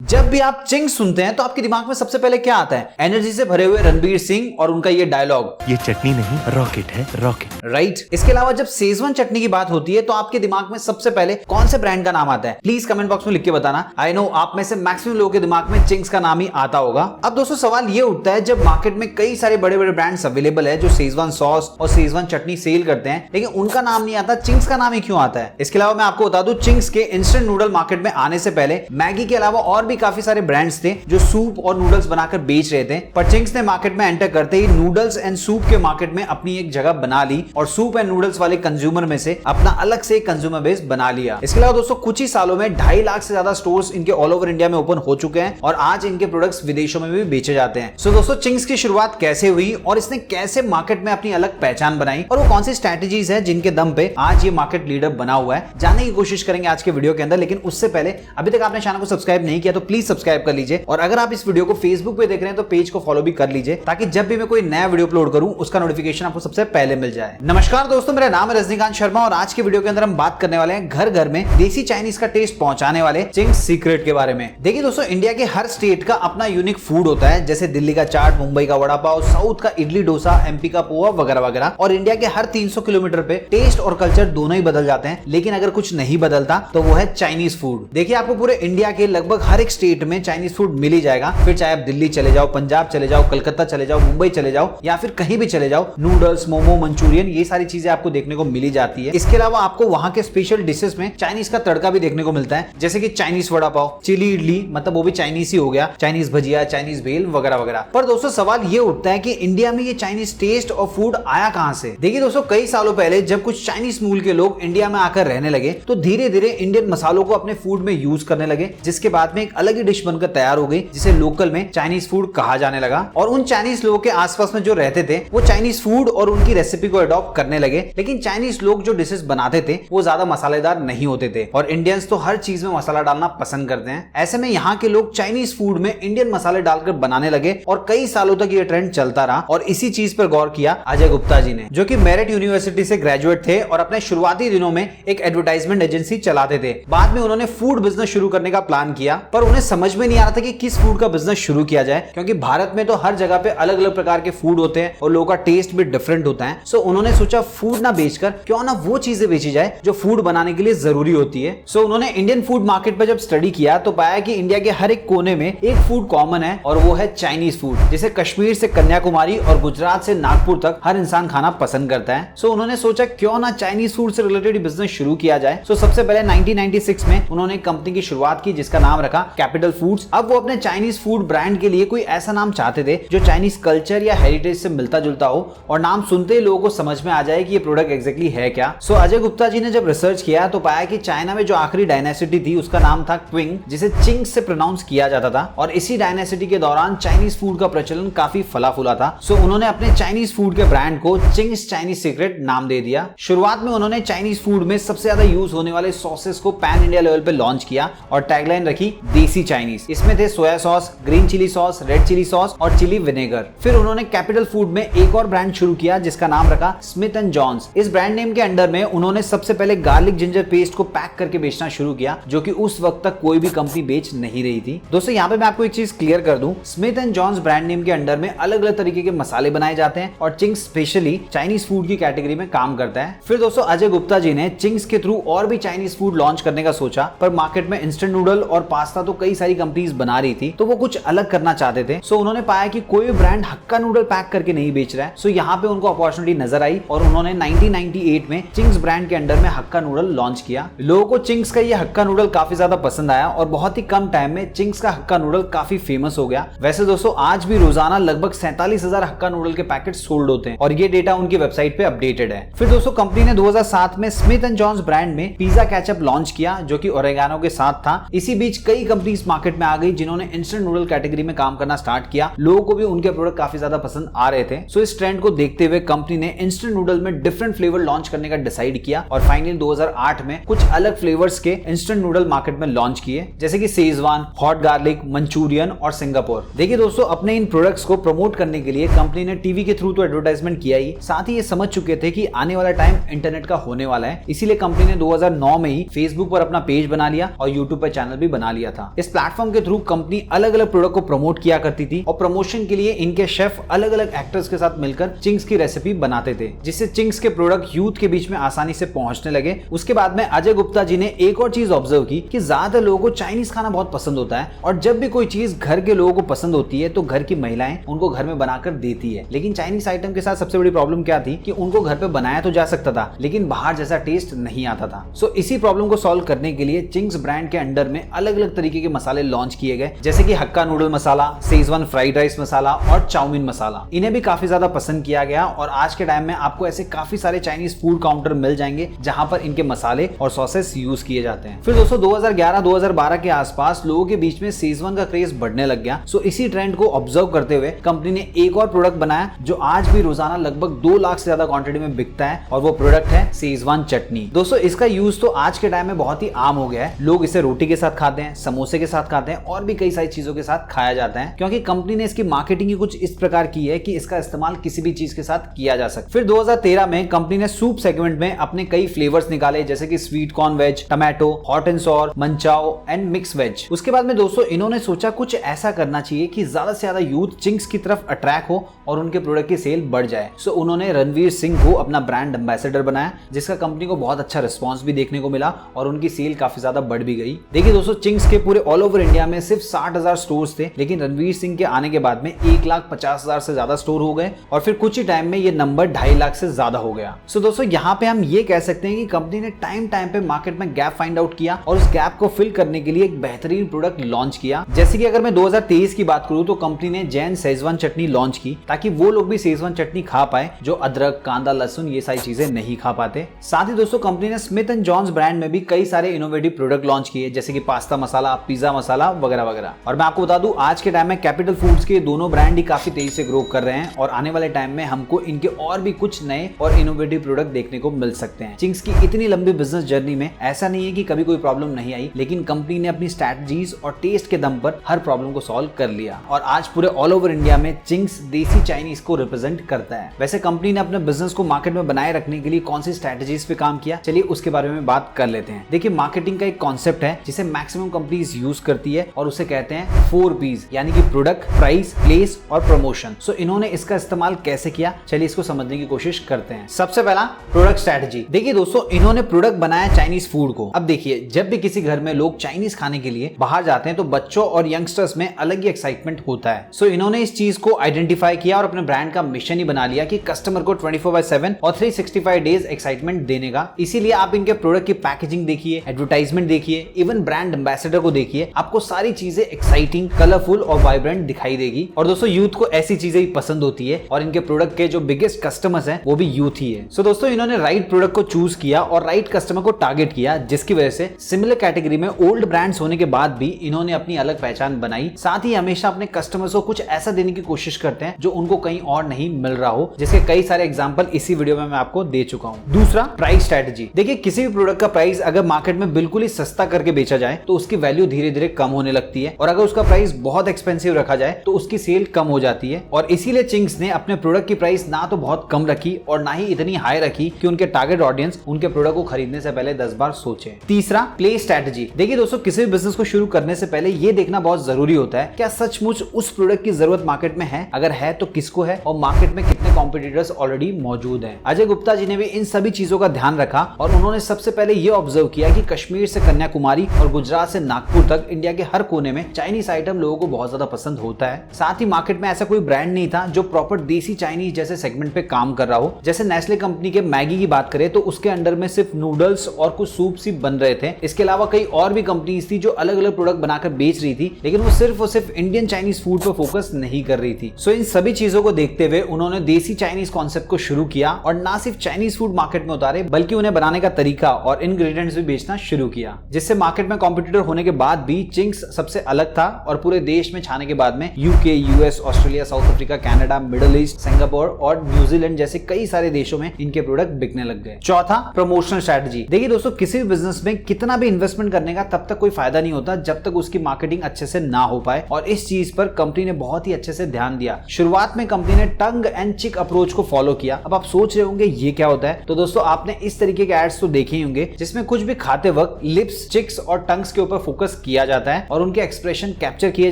जब भी आप चिंग्स सुनते हैं तो आपके दिमाग में सबसे पहले क्या आता है? एनर्जी से भरे हुए रणबीर सिंह और उनका ये डायलॉग, ये चटनी नहीं रॉकेट है रॉकेट। राइट। इसके अलावा जब सेजवान चटनी की बात होती है तो आपके दिमाग में सबसे पहले कौन से ब्रांड का नाम आता है? प्लीज कमेंट बॉक्स में लिख के बताना। आई नो आप में से मैक्सिमम लोगों के दिमाग में चिंग्स का नाम ही आता होगा। अब दोस्तों सवाल ये उठता है, जब मार्केट में कई सारे बड़े बड़े ब्रांड्स अवेलेबल है जो सेजवान सॉस और सेजवान चटनी सेल करते हैं, लेकिन उनका नाम नहीं आता, चिंग्स का नाम ही क्यों आता है? इसके अलावा मैं आपको बता दूं, चिंग्स के इंस्टेंट नूडल मार्केट में आने से पहले मैगी के अलावा और भी काफी सारे ब्रांड्स थे जो सूप और नूडल्स बनाकर बेच रहे थे, पर चिंग्स ने मार्केट में एंटर करते ही नूडल्स एंड सूप के मार्केट में अपनी एक जगह बना ली और सूप एंड नूडल्स वाले कंज्यूमर में से अपना अलग से कंज्यूमर बेस बना लिया। इसके अलावा दोस्तों कुछ ही सालों में 2.5 लाख से ज्यादा स्टोर्स इनके ऑल ओवर इंडिया में ओपन हो चुके हैं और आज इनके प्रोडक्ट्स विदेशों में भी बेचे जाते हैं। सो दोस्तों चिंग्स की शुरुआत कैसे हुई और इसने कैसे मार्केट में अपनी अलग पहचान बनाई और वो कौन सी स्ट्रेटेजीज है जिनके दम पे आज ये मार्केट लीडर बना हुआ है, जानने की कोशिश करेंगे आज के वीडियो के अंदर। लेकिन उससे पहले अभी तक आपने चैनल को सब्सक्राइब नहीं किया तो प्लीज सब्सक्राइब कर लीजिए, और अगर आप इस वीडियो को फेसबुक पे देख रहे हैं तो पेज को फॉलो भी कर लीजिए ताकि जब भी मैं कोई नया वीडियो अपलोड करूं उसका नोटिफिकेशन आपको सबसे पहले मिल जाए। नमस्कार दोस्तों, मेरा नाम है रजनीकांत शर्मा और आज के वीडियो के अंदर हम बात करने वाले हैं घर घर में देसी चाइनीज का टेस्ट पहुंचाने वाले चिंग्स सीक्रेट के बारे में। देखिए दोस्तों, इंडिया के हर स्टेट का अपना यूनिक फूड होता है, जैसे दिल्ली का चाट, मुंबई का वड़ा पाव, साउथ का इडली डोसा, एमपी का पोहा वगैरह वगैरह। और इंडिया के हर 300 किलोमीटर पे टेस्ट और कल्चर दोनों ही बदल जाते हैं, लेकिन अगर कुछ नहीं बदलता तो वो है चाइनीज फूड। देखिए आपको पूरे इंडिया के लगभग हर एक स्टेट में चाइनीज फूड मिल ही जाएगा, फिर चाहे आप दिल्ली चले जाओ, पंजाब चले जाओ, कलकत्ता चले जाओ, मुंबई चले जाओ या फिर कहीं भी चले जाओ, नूडल्स, मोमो, मंचूरियन, ये सारी चीजें आपको देखने को मिली जाती है। इसके अलावा आपको वहां के स्पेशल डिशेस में चाइनीज का तड़का भी देखने को मिलता है, जैसे कि चाइनीज वड़ा पाव, चिली इडली, मतलब वो भी चाइनीज ही हो गया, चाइनीज भजिया, चाइनीज भेल वगैरह वगैरह। पर दोस्तों सवाल ये उठता है कि इंडिया में ये चाइनीज टेस्ट और फूड आया कहां से? देखिए दोस्तों, कई सालों पहले जब कुछ चाइनीज मूल के लोग इंडिया में आकर रहने लगे तो धीरे धीरे इंडियन मसालों को अपने फूड में यूज करने लगे, जिसके बाद में एक अलग ही डिश बनकर तैयार हो गई जिसे लोकल में चाइनीज फूड कहा जाने लगा। और उन चाइनीज लोगों के आसपास में जो रहते थे वो चाइनीज फूड और उनकी रेसिपी को अडॉप्ट करने लगे, लेकिन चाइनीज लोग जो डिशेस बनाते थे वो ज्यादा मसालेदार नहीं होते थे और इंडियंस तो हर चीज में मसाला डालना पसंद करते हैं। ऐसे में यहाँ के लोग चाइनीज फूड में इंडियन मसाले डालकर बनाने लगे और कई सालों तक ये ट्रेंड चलता रहा। और इसी चीज पर गौर किया अजय गुप्ता जी ने, जो कि मेरिट यूनिवर्सिटी से ग्रेजुएट थे और अपने शुरुआती दिनों में एक एडवर्टाइजमेंट एजेंसी चलाते थे। बाद में उन्होंने फूड बिजनेस शुरू करने का प्लान किया, पर उन्हें समझ में नहीं आ रहा था कि किस फूड का बिजनेस शुरू किया जाए, क्योंकि भारत में तो हर जगह पे अलग अलग प्रकार के फूड होते हैं और लोगों का टेस्ट भी डिफरेंट होता है। सो उन्होंने सोचा फूड ना बेचकर क्यों ना वो चीजें बेची जाए जो फूड बनाने के लिए जरूरी होती है। सो उन्होंने इंडियन फूड मार्केट पर जब स्टडी किया तो पाया कि इंडिया के हर एक कोने में एक फूड कॉमन है और वो है चाइनीज फूड, जिसे कश्मीर से कन्याकुमारी और गुजरात से नागपुर तक हर इंसान खाना पसंद करता है। सो उन्होंने सोचा क्यों ना चाइनीज फूड से रिलेटेड बिजनेस शुरू किया जाए। सो सबसे पहले 1996 में उन्होंने कंपनी की शुरुआत की जिसका नाम रखा कैपिटल फूड्स। अब वो अपने चाइनीज फूड ब्रांड के लिए कोई ऐसा नाम चाहते थे जो चाइनीज कल्चर या हेरिटेज से मिलता जुलता हो और नाम सुनते ही लोगों को समझ में आ जाए कि ये प्रोडक्ट एग्जैक्टली है क्या। सो अजय गुप्ता जी ने जब रिसर्च किया तो पाया कि चाइना में जो आखिरी डायनेसिटी थी उसका नाम था क्विंग, जिसे चिंग्स से प्रोनाउंस किया जाता था, और इसी डायनेसिटी के दौरान चाइनीज फूड का प्रचलन काफी फला फूला था। सो उन्होंने अपने चाइनीज फूड के ब्रांड को चिंग्स चाइनीज सीक्रेट नाम दे दिया। शुरुआत में उन्होंने चाइनीज फूड में सबसे ज्यादा यूज होने वाले सॉसेस को पैन इंडिया लेवल पे लॉन्च किया और टैगलाइन रखी देसी चाइनीज। इसमें थे soya sauce, green chilli sauce, red chilli sauce और चिली विनेगर। फिर उन्होंने कैपिटल फूड में एक और ब्रांड शुरू किया जिसका नाम रखा स्मिथ एंड जॉन्स। इस ब्रांड नेम के अंडर में उन्होंने सबसे पहले गार्लिक जिंजर पेस्ट को पैक करके बेचना शुरू किया, जो कि उस वक्त तक कोई भी कंपनी बेच नहीं रही थी। दोस्तों यहाँ पे मैं आपको एक चीज क्लियर कर दूं, Smith and Johns brand name के अंडर में अलग अलग तरीके के मसाले बनाए जाते हैं और चिंग्स स्पेशली चाइनीज फूड की कैटेगरी में काम करता है। फिर दोस्तों अजय गुप्ता जी ने चिंग्स के थ्रू और भी चाइनीज फूड लॉन्च करने का सोचा, पर मार्केट में इंस्टेंट नूडल और पास्ता तो कई सारी कंपनीज बना रही थी, तो वो कुछ अलग करना चाहते थे। सो उन्होंने पाया कि कोई ब्रांड हक्का नूडल पैक करके नहीं बेच रहा है। सो यहाँ पे उनको अपॉर्चुनिटी नजर आई और उन्होंने 1998 में चिंग्स ब्रांड के अंडर में हक्का नूडल लॉन्च किया। लोगों को चिंग्स का ये हक्का नूडल काफी ज्यादा पसंद आया और बहुत ही कम टाइम में चिंग्स का हक्का नूडल काफी फेमस हो गया। वैसे दोस्तों आज भी रोजाना लगभग 47,000 हक्का नूडल के पैकेट सोल्ड होते हैं और ये डेटा उनकी वेबसाइट पे अपडेटेड है। फिर दोस्तों कंपनी ने 2007 में स्मिथ एंड जॉन्स ब्रांड में पिज्जा केचप लॉन्च किया जो कि ओरेगानो के साथ था। इसी बीच कई कंपनीज मार्केट में आ गई जिन्होंने इंस्टेंट नूडल कैटेगरी में काम करना स्टार्ट किया। लोगों को भी उनके प्रोडक्ट काफी ज्यादा पसंद आ रहे थे। सो इस ट्रेंड को देखते हुए कंपनी ने इंस्टेंट नूडल में डिफरेंट फ्लेवर लॉन्च करने का डिसाइड किया और फाइनली 2008 में कुछ अलग फ्लेवर्स के इंस्टेंट नूडल मार्केट में लॉन्च किए, जैसे कि सेजवान, हॉट गार्लिक, मंचूरियन और सिंगापुर। देखिए दोस्तों अपने इन प्रोडक्ट्स को प्रमोट करने के लिए कंपनी ने टीवी के थ्रू तो एडवर्टाइजमेंट किया ही, साथ ही ये समझ चुके थे कि आने वाला टाइम इंटरनेट का होने वाला है। इसीलिए कंपनी ने 2009 में ही फेसबुक पर अपना पेज बना लिया और यूट्यूब पर चैनल भी बना लिया था। इस प्लेटफॉर्म के थ्रू कंपनी अलग अलग प्रोडक्ट को प्रमोट किया करती थी और प्रमोशन के लिए इनके शेफ अलग अलग एक्टर्स के साथ मिलकर चिंग्स की रेसिपी बनाते थे, जिससे चिंग्स के प्रोडक्ट यूथ के बीच में आसानी से पहुंचने लगे। उसके बाद में अजय गुप्ता जी ने एक और चीज ऑब्जर्व की कि ज्यादातर लोगों को चाइनीज खाना बहुत पसंद होता है और जब भी कोई चीज घर के लोगों को पसंद होती है तो घर की महिलाएं उनको घर में बनाकर देती है। लेकिन चाइनीज आइटम के साथ सबसे बड़ी प्रॉब्लम क्या थी कि उनको घर पे बनाया तो जा सकता था लेकिन बाहर जैसा टेस्ट नहीं आता था। सो इसी प्रॉब्लम को सॉल्व करने के लिए चिंग्स ब्रांड के अंडर में अलग अलग तरीके के मसाले लॉन्च किए गए, जैसे कि हक्का नूडल मसाला, शेजवान फ्राइड राइस मसाला और चाउमीन मसाला। इन्हें भी काफी ज्यादा पसंद किया गया और आज के टाइम में आपको ऐसे काफी सारे चाइनीज फूड काउंटर मिल जाएंगे जहां पर इनके मसाले और सॉसेस यूज किए जाते हैं। फिर दोस्तों 2011-2012 के आसपास लोगों के बीच में शेजवान का क्रेज बढ़ने लग गया। सो इसी ट्रेंड को ऑब्जर्व करते हुए कंपनी ने एक और प्रोडक्ट बनाया जो आज भी रोजाना लगभग 2 लाख से ज्यादा क्वांटिटी में बिकता है और वो प्रोडक्ट है शेजवान चटनी। दोस्तों इसका यूज तो आज के टाइम में बहुत ही आम हो गया है। लोग इसे रोटी के साथ खाते हैं, समोसे के साथ खाते हैं और भी कई सारी चीजों के साथ खाया जाता है, क्योंकि कंपनी ने इसकी मार्केटिंग ही कुछ इस प्रकार की है कि इसका इस्तेमाल किसी भी चीज के साथ किया जा सकता है। फिर 2013 में कंपनी ने सूप सेगमेंट में अपने कई फ्लेवर्स निकाले, जैसे कि sweet corn veg, tomato, hot and sour, manchow and mix veg. उसके बाद में दोस्तों इन्होंने सोचा कुछ ऐसा करना चाहिए कि ज्यादा से ज्यादा यूथ चिंग्स की तरफ अट्रैक्ट हो और उनके प्रोडक्ट की सेल बढ़ जाए। सो उन्होंने रणवीर सिंह को अपना ब्रांड एम्बेसडर बनाया, जिसका कंपनी को बहुत अच्छा रिस्पांस भी देखने को मिला और उनकी सेल काफी ज्यादा बढ़ भी गई। देखिए दोस्तों चिंग्स के पूरे ऑल ओवर इंडिया में सिर्फ 60,000 स्टोर्स थे, लेकिन रणवीर सिंह के आने के बाद में 1,50,000 से ज्यादा स्टोर हो गए और फिर कुछ ही टाइम में ये नंबर 2.5 लाख से ज्यादा हो गया। सो दोस्तों यहाँ पे हम ये कह सकते हैं कि कंपनी ने टाइम पे मार्केट में गैप फाइंड आउट किया और उस गैप को फिल करने के लिए एक बेहतरीन प्रोडक्ट लॉन्च किया। जैसे कि अगर मैं 2023 की बात करूं तो कंपनी ने जैन शेजवान चटनी लॉन्च की ताकि वो लोग भी शेजवान चटनी खा पाए जो अदरक, कांदा, लहसुन ये सारी चीजें नहीं खा पाते। साथ ही दोस्तों कंपनी ने स्मिथ एंड जॉन्स ब्रांड में भी कई सारे इनोवेटिव प्रोडक्ट लॉन्च किए, जैसे कि पास्ता मसाला, पिज्जा मसाला वगैरह वगैरह। और मैं आपको बता दूं आज के टाइम में कैपिटल फूड्स के दोनों ब्रांड ही काफी तेजी से ग्रो कर रहे हैं और आने वाले टाइम में हमको इनके और भी कुछ नए और इनोवेटिव प्रोडक्ट देखने को मिल सकते हैं। चिंग्स की इतनी लंबी बिजनेस जर्नी में ऐसा नहीं है कि कभी कोई प्रॉब्लम नहीं आई, लेकिन कंपनी ने अपनी स्ट्रैटेजीज और टेस्ट के दम पर हर प्रॉब्लम को सॉल्व कर लिया और आज पूरे ऑल ओवर इंडिया में चिंग्स देसी चाइनीज को रिप्रेजेंट करता है। वैसे कंपनी ने अपने बिजनेस को मार्केट में बनाए रखने के लिए कौन सी स्ट्रैटेजीज पे काम किया, चलिए उसके बारे में बात कर लेते हैं। देखिए मार्केटिंग का एक कॉन्सेप्ट है जिसे मैक्सिमम कंपनीज यूज करती है और उसे कहते हैं 4 P's, यानी कि प्रोडक्ट, प्राइस, प्लेस और प्रमोशन। सो इन्होंने इसका इस्तेमाल कैसे किया, चलिए इसको समझने की कोशिश करते हैं। सबसे पहला प्रोडक्ट स्ट्रैटेजी। देखिए दोस्तों इन्होंने प्रोडक्ट बनाया चाइनीज फूड को। अब देखिए जब भी किसी घर में लोग चाइनीज खाने के लिए बाहर जाते हैं तो बच्चों और यंगस्टर्स में अलग ही एक्साइटमेंट होता है। सो इन्होंने इस चीज को आइडेंटिफाई किया और अपने ब्रांड का मिशन ही बना लिया कि कस्टमर को 24/7 और 365 डेज एक्साइटमेंट देने का। इसीलिए आप इनके प्रोडक्ट की पैकेजिंग देखिए, एडवर्टाइजमेंट देखिए, इवन ब्रांड एम्बेसडर को देखिए, आपको सारी चीजें एक्साइटिंग, कलरफुल और वाइब्रेंट दिखाई देगी। और दोस्तों यूथ को ऐसी चीजें ही पसंद होती है और इनके प्रोडक्ट के जो बिगेस्ट कस्टमर्स हैं वो भी यूथ ही है। सो दोस्तों इन्होंने राइट प्रोडक्ट को चूज किया और राइट कस्टमर को टारगेट किया, जिसकी वजह से सिमिलर कैटेगरी में ओल्ड ब्रांड्स होने के बाद भी इन्होंने अपनी अलग पहचान बनाई। साथ ही हमेशा अपने कस्टमर्स को कुछ ऐसा देने की कोशिश करते हैं जो उनको कहीं और नहीं मिल रहा हो, जिसके कई सारे एग्जांपल इसी वीडियो में मैं आपको दे चुका हूं। दूसरा प्राइस स्ट्रेटजी। देखिए किसी भी प्रोडक्ट का प्राइस अगर मार्केट में बिल्कुल ही सस्ता करके बेचा जाए तो उसकी वैल्यू धीरे धीरे कम होने लगती है और अगर उसका प्राइस बहुत एक्सपेंसिव रखा जाए तो उसकी सेल कम हो जाती है। और इसीलिए चिंग्स ने अपने प्रोडक्ट की प्राइस ना तो बहुत कम रखी और ना ही इतनी हाई रखी कि उनके टारगेट ऑडियंस उनके प्रोडक्ट को खरीदने से पहले 10 बार सोचे। तीसरा प्ले स्ट्रेटजी। देखिए दोस्तों किसी भी बिजनेस को शुरू करने से पहले ये देखना बहुत जरूरी होता है क्या सचमुच उस प्रोडक्ट की जरूरत मार्केट में है, अगर है तो किसको है और मार्केट में कितने कॉम्पिटिटर्स ऑलरेडी मौजूद हैं। अजय गुप्ता जी ने भी इन सभी चीजों का ध्यान रखा और उन्होंने सबसे पहले ये ऑब्जर्व किया कि कश्मीर से कन्याकुमारी और गुजरात से नागपुर तक इंडिया के हर कोने में चाइनीज आइटम लोगों को बहुत ज्यादा पसंद होता है। साथ ही मार्केट में ऐसा कोई ब्रांड नहीं था जो प्रॉपर देसी चाइनीज जैसे सेगमेंट पे काम कर रहा हो। जैसे नेस्ले कंपनी के मैगी की बात करें तो उसके अंडर में सिर्फ नूडल्स और कुछ सूप सी बन रहे थे। इसके अलावा कई और भी कंपनीज थी जो अलग अलग प्रोडक्ट बनाकर बेच रही थी, लेकिन वो सिर्फ और सिर्फ इंडियन चाइनीज फूड पर फोकस नहीं कर रही थी। सो इन सभी चीजों को देखते हुए उन्होंने देसी चाइनीज कॉन्सेप्ट को शुरू किया और ना सिर्फ चाइनीज फूड मार्केट में उतारे बल्कि उन्हें बनाने का तरीका और इंग्रेडिएंट्स भी बेचना शुरू किया, जिससे मार्केट में कॉम्पिटिटर होने के बाद भी चिंग्स सबसे अलग था और पूरे देश में छाने के बाद में UK, US, Australia, south Africa, Canada, middle east, Singapore और न्यूजीलैंड जैसे कई सारे देशों में इनके प्रोडक्ट बिकने लग गए। चौथा प्रमोशनल स्ट्रेटजी। देखिए दोस्तों किसी भी बिजनेस में कितना भी इन्वेस्टमेंट करने का तब तक कोई फायदा नहीं होता जब तक उसकी मार्केटिंग अच्छे से ना हो पाए और इस चीज पर कंपनी ने बहुत ही अच्छे से ध्यान दिया। शुरुआत में कंपनी ने टंग एंड चिक चिक अप्रोच को फॉलो किया। अब आप सोच रहे होंगे ये क्या होता है, तो दोस्तों आपने इस तरीके के एड्स तो देखे ही होंगे जिसमें कुछ भी खाते वक्त लिप्स, चिक्स और टंग्स के ऊपर फोकस किया जाता है और उनके एक्सप्रेशन कैप्चर किए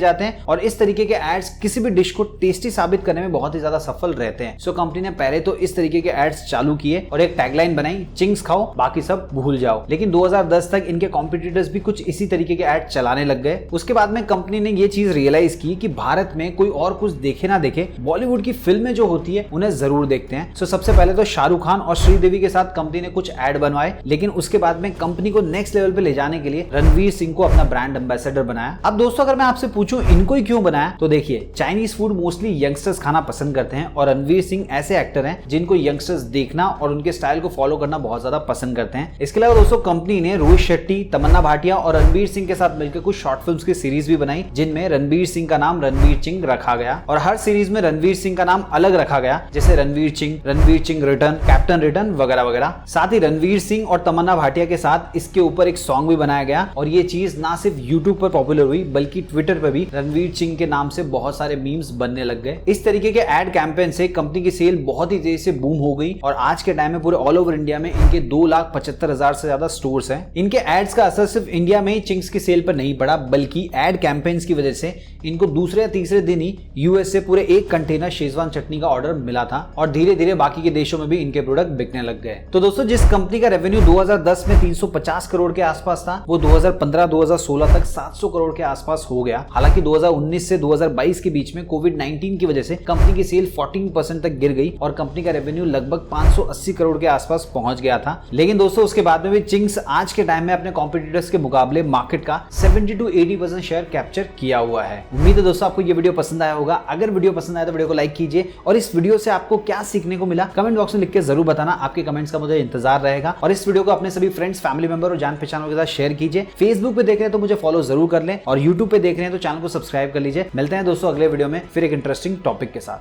जाते हैं और इस तरीके के एड्स किसी भी डिश को टेस्टी साबित करने में बहुत ही ज्यादा सफल रहते हैं। सो कंपनी ने पहले तो इस तरीके के एड्स चालू किए और एक टैगलाइन बनाई, चिंग्स खाओ बाकी सब भूल जाओ। लेकिन 2010 तक इनके कॉम्पिटिटर्स भी कुछ इसी तरीके के एड चलाने लग गए। उसके बाद में कंपनी ने ये चीज रियलाइज की कि भारत में कोई और कुछ देखे ना देखे, बॉलीवुड की फिल्में जो होती है उन्हें जरूर देखते हैं। सो सबसे पहले तो शाहरुख खान और श्रीदेवी के साथ कंपनी ने कुछ एड बनवाए, लेकिन उसके बाद में कंपनी को नेक्स्ट लेवल पे ले जाने के लिए रणवीर सिंह को अपना ब्रांड एम्बेसडर बनाया। अब दोस्तों अगर मैं आपसे पूछूं इनको ही क्यों बनाया, तो देखिए चाइनीज फूड मोस्टली यंगस्टर्स खाना पसंद करते हैं और रणवीर सिंह ऐसे एक्टर हैं जिनको यंगस्टर्स देखना और उनके स्टाइल को फॉलो करना बहुत ज्यादा पसंद करते हैं। इसके अलावा दोस्तों कंपनी ने रोहित शेट्टी, तमन्ना भाटिया और रणवीर सिंह के साथ मिलकर कुछ शॉर्ट फिल्म्स की सीरीज भी बनाई जिनमें रणवीर सिंह का नाम रणवीर चिंग रखा गया और हर सीरीज में रणवीर सिंह का नाम अलग रखा गया, जैसे रणवीर चिंग रिटर्न, कैप्टन रिटर्न वगैरह वगैरह। साथ ही रणवीर सिंह और तमन्ना भाटिया के साथ इसके ऊपर एक सॉन्ग भी बनाया गया और ये चीज ना सिर्फ यूट्यूब पर पॉपुलर हुई बल्कि ट्विटर पर भी रणवीर सिंह के नाम से बहुत सारे मीम्स बनने लग गए। इस तरीके के एड कैंपेन से कंपनी की सेल बहुत ही तेजी से बूम हो गई और आज के टाइम में पूरे ऑल ओवर इंडिया में इनके 2,75,000 से ज्यादा स्टोर्स हैं। इनके एड्स का असर सिर्फ इंडिया में ही चिंग्स की सेल पर नहीं पड़ा बल्कि एड कैंपेन्स की वजह से इनको दूसरे या तीसरे दिन ही यूएस से पूरे 1 कंटेनर शेजवान चटनी का ऑर्डर मिला था और धीरे धीरे बाकी के देशों में भी इनके प्रोडक्ट बिकने लग गए। तो दोस्तों जिस कंपनी का रेवेन्यू 2010 में 350 करोड़ के आसपास था वो 2015-2016 तक 700 करोड़ के आसपास हो गया। हालांकि 2019 से 2022 के बीच में कोविड-19 की वजह से कंपनी की सेल 14% तक गिर गई और कंपनी का रेवेन्यू लगभग 580 करोड़ के आसपास पहुंच गया था। लेकिन दोस्तों उसके बाद में भी चिंग्स आज के टाइम में अपने कॉम्पिटिटर्स के मुकाबले मार्केट का 70-80% शेयर कैप्चर किया हुआ है। उम्मीद है दोस्तों आपको ये वीडियो पसंद आया होगा। अगर वीडियो पसंद आया तो वीडियो को लाइक कीजिए और इस वीडियो से आपको क्या सीखने को मिला कमेंट बॉक्स में लिख के जरूर बताना। आपके कमेंट्स का मुझे इंतजार रहेगा और इस वीडियो को अपने सभी फ्रेंड्स, फैमिली मेंबर और जान पहचानों के साथ शेयर कीजिए। फेसबुक पे देख रहे हैं तो मुझे फॉलो जरूर कर लें और यूट्यूब पे देख रहे हैं तो चैनल को सब्सक्राइब कर लीजिए। मिलते हैं दोस्तों अगले वीडियो में फिर एक इंटरेस्टिंग टॉपिक के साथ।